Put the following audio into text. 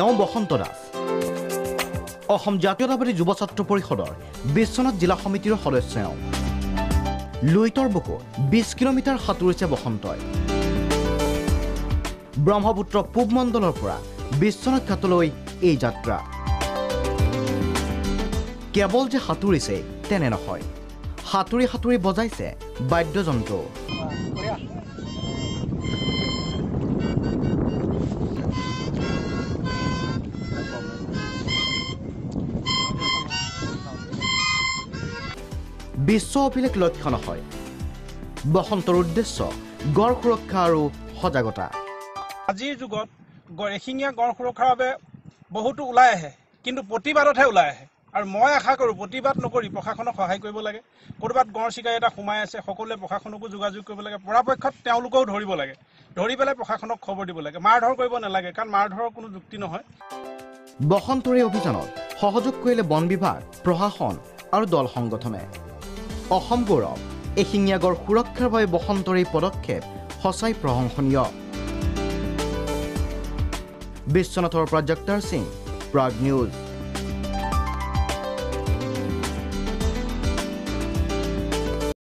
এওঁ বসন্ত দাস অসম জাতীয়তাবাদী যুৱ ছাত্ৰ পৰিষদৰ বিশ্বনাথ জিলা সমিতিৰ সদস্য এওঁ লুইতৰ বুকু 20 কিলোমিটাৰ সাঁতুৰিছে বসন্তই ব্ৰহ্মপুত্ৰ পূব মণ্ডলৰ পৰা বিশ্বনাথ ঘাটলৈ এই যাত্ৰা কেৱল যে সাঁতুৰিছে তেনে নহয় সাঁতুৰি সাঁতুৰি বজাইছে বাদ্যযন্ত্ৰ বিশ্ব অভিলেখ লক্ষ্য নহয় বসন্তৰ উদ্দেশ্য গড় সুৰক্ষা আৰু সজাগতা আজিৰ যুগত এশিঙীয়া গড় সুৰক্ষাৰ বাবে বহুতো ওলাই আহে কিন্তু প্ৰতিবাদতহে ওলাই আহে আৰু মই আশা কৰোঁ প্ৰতিবাদ নকৰি প্ৰশাসনক সহায় কৰিব লাগে ক'ৰবাত গড় চিকাৰী এটা সোমাই আছে সকলোৱে প্ৰশাসনকো যোগাযোগ কৰিব লাগে পৰাপক্ষত তেওঁলোকেও ধৰিব লাগে ধৰি পেলাই প্ৰশাসনক খবৰ দিব লাগে মাৰধৰ কৰিব নালাগে কাৰণ মাৰধৰৰ কোনো যুক্তি নহয় বসন্তৰ এই অভিযানত সহযোগ কৰিলে বন বিভাগ প্ৰশাসন আৰু দল সংগঠনে অসম গৌৰৱ এশিঙীয়া গড় সুৰক্ষাৰ বাবে বসন্তৰ এই পদক্ষেপ সঁচাই প্ৰশংসনীয় বিশ্বনাথৰ পৰা জগতাৰ সিং প্ৰাগ নিউজ